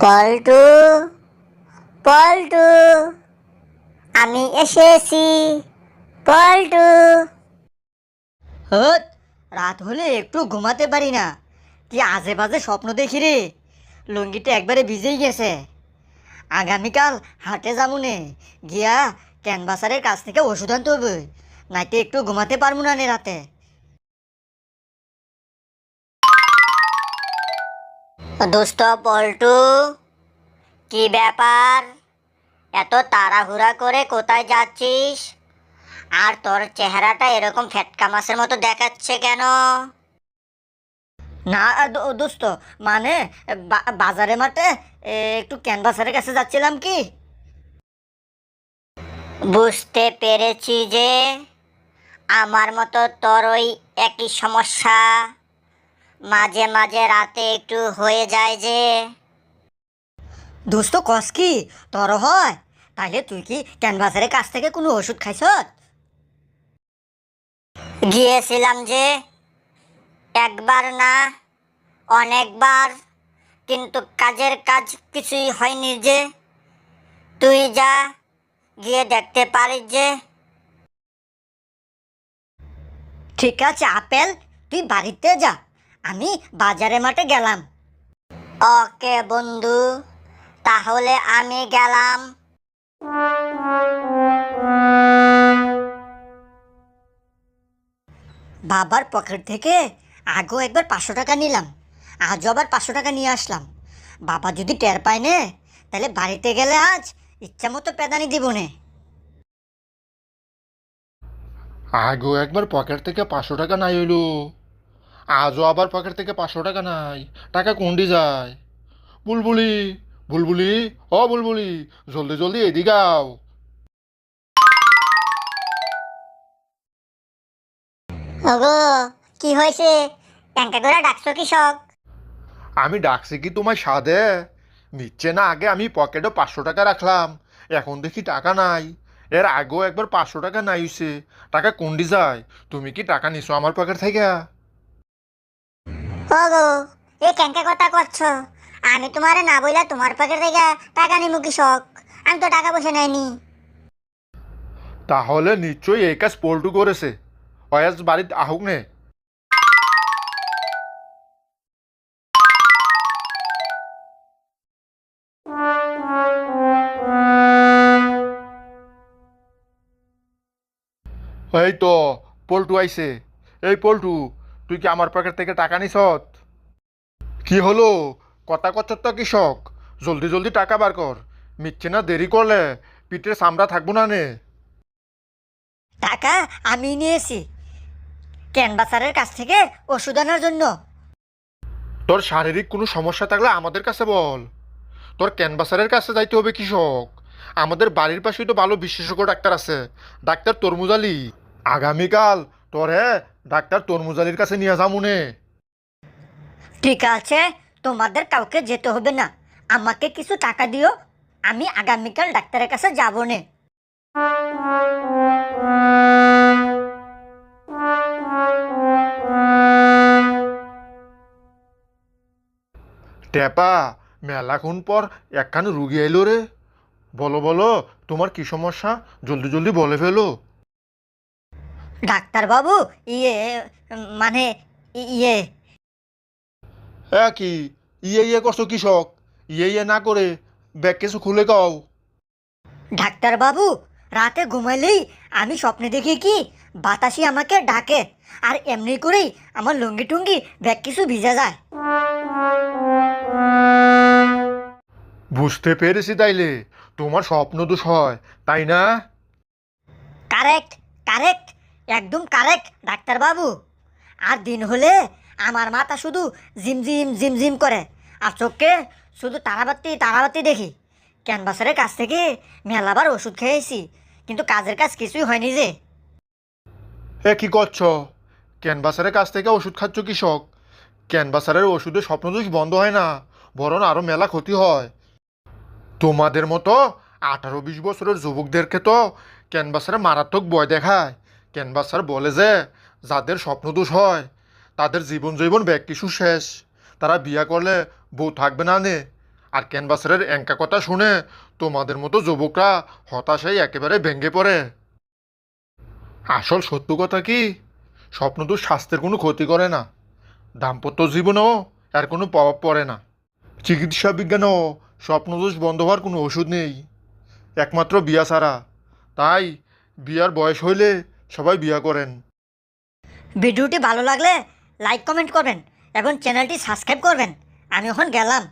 পল্টু, পল্টু, আমি এসেছি। পল্টু। হত, রাত হলে একটু ঘুমাতে পারি না। কি আজে বাজে স্বপ্ন দেখি রে। লুঙ্গিটা একবারে ভিজেই গেছে। আগামীকাল হাটে যামুনে, গিয়া ক্যানভাসারের কাছ থেকে ওষুধ আনতে হবে, নাইতে একটু ঘুমাতে পারবো না নে রাতে। দোস্ত পল্টু, কি ব্যাপার? এত তাড়াহুড়া করে কোথায় যাচ্ছিস? আর তোর চেহারাটা এরকম ফেটকা মাছের মতো দেখাচ্ছে কেন? না দোস্ত, মানে বাজারে মাঠে একটু ক্যানভাসারের কাছে যাচ্ছিলাম কি। বুঝতে পেরেছি যে আমার মতো তোর ওই একই সমস্যা মাঝে মাঝে রাতে একটু হয়ে যায় যে। দোস্ত কস কি তোর হয়? তাইলে তুই কি ক্যানভাসারের কাছ থেকে কোনো ওষুধ খাইছ? গিয়েছিলাম যে, একবার না অনেকবার, কিন্তু কাজের কাজ কিছুই হয়নি যে। তুই যা, গিয়ে দেখতে পারিস যে। ঠিক আছে আপেল, তুই বাড়িতে যা, আমি বাজারে মাঠে গেলাম। ওকে বন্ধু, তাহলে আমি গেলাম। বাবার পকেট থেকে আগেও একবার 500 টাকা নিলাম, আজও আবার 500 টাকা নিয়ে আসলাম। বাবা যদি টের পায় নে, তাহলে বাড়িতে গেলে আজ ইচ্ছা মতো পেদানি দিব নে। আগেও একবার পকেট থেকে 500 টাকা নাই হইলো, আজও আবার পকেট থেকে 500 টাকা নাই। টাকা কোনটি যায়? বুলবুলি, বুলবুলি, ও বুলবুলি, জলদি জলদি এদিকে আও। ওগো, কি হয়েছে? ট্যাঙ্কা করে ডাকছো কৃষক? আমি ডাকছি কি তোমায় সাধে? নিচ্ছে না, আগে আমি পকেটে 500 টাকা রাখলাম, এখন দেখি টাকা নাই। এর আগেও একবার 500 টাকা নাই হইছে, টাকা কোনটি যায়? তুমি কি টাকা নিছো আমার পকেট থেকে? ওগো, এই ট্যাঙ্কা কথা করছো? আমি তোমারে না বইলা তোমার পকেট থেকে টাকা নিমু কৃষক? আমি তো টাকা পয়সা নেয়নি। তাহলে নিশ্চয়ই এই কাজ পল্টু করেছে। অয়াজ বাড়িতে আহুক নে। এই তো পল্টু আইছে। এই পল্টু, তুই কি আমার পকেট থেকে টাকা নিছত? কি হলো? কথা কচ্ছ তো কৃষক, জলদি জলদি টাকা বার কর। মিথ্যে না, দেরি করলে পিঠের চামড়া থাকবো না নে। টাকা আমি নিয়েছি ক্যানভাসারের কাছ থেকে ওষুধ আনার জন্য। তোর শারীরিক কোনো সমস্যা থাকলে আমাদের কাছে বল। তোর ক্যানভাসারের কাছে যাইতে হবে কৃষক। আমাদের বাড়ির পাশেই তো ভালো বিশেষজ্ঞ ডাক্তার আছে, ডাক্তার তরমুজ আলী। আগামীকাল তোরে ডাক্তার তরমুজ আলীর কাছে নিয়ে যামুনে। ঠিক আছে, তোমাদের কাউকে যেতে হবে না, আমাকে কিছু টাকা দিও, আমি আগামীকাল ডাক্তারের কাছে যাবো নে। টেপা, মেলাক্ষণ পর একখান রুগী আইলো রে। বলো বলো, তোমার কি সমস্যা? জলদি জলদি বলে ফেলো। ডাক্তারবাবু, ইয়ে, মানে ইয়ে। হ্যাঁ কি? ইয়ে ইয়ে করছো কৃষক? ইয়ে ইয়ে না করে ব্যাগ কিছু খুলে কও। ডাক্তারবাবু, রাতে ঘুমাইলেই আমি স্বপ্নে দেখি কি বাতাসি আমাকে ডাকে, আর এমনি করেই আমার লুঙ্গি টুঙ্গি ব্যাগ কিছু ভিজে যায়। বুঝতে পেরেছি, তাইলে তোমার স্বপ্ন দোষ হয়, তাই না? কারেক্ট, কারেক্ট, একদম কারেক্ট ডাক্তারবাবু। আর দিন হলে আমার মাথা শুধু ঝিমঝিম ঝিমঝিম করে, আর চোখে শুধু তারাবাতি তারাবাতি দেখি। ক্যানভাসারের কাছ থেকে মেলাবার ওষুধ খেয়েছি, কিন্তু কাজের কাজ কিছুই হয়নি যে। এ কি করছো? ক্যানভাসারের কাছ থেকে ওষুধ খাচ্ছ কৃষক? ক্যানভাসারের ওষুধে স্বপ্নদোষ বন্ধ হয় না, বরং আরো মেলা ক্ষতি হয়। তোমাদের মতো 18-20 বছরের যুবকদেরকে তো ক্যানভাসারে মারাত্মক ভয় দেখায়। ক্যানভাসার বলে যে যাদের স্বপ্নদোষ হয় তাদের জীবন জীবন ব্যাগ কিছু শেষ, তারা বিয়া করলে বউ থাকবে না নে। আর ক্যানভাসারের এঙ্কা কথা শুনে তোমাদের মতো যুবকরা হতাশায় একেবারে ভেঙে পড়ে। আসল সত্য কথা কি, স্বপ্ন তো স্বাস্থ্যের কোনো ক্ষতি করে না, দাম্পত্য জীবনেও এর কোনো প্রভাব পড়ে না। চিকিৎসা বিজ্ঞানেও স্বপ্নদোষ বন্ধ হওয়ার কোনো ওষুধ নেই, একমাত্র বিয়া ছাড়া। তাই বিয়ার বয়স হইলে সবাই বিয়া করেন। ভিডিওটি ভালো লাগলে লাইক কমেন্ট করবেন এবং চ্যানেলটি সাবস্ক্রাইব করবেন। আমি এখন গেলাম।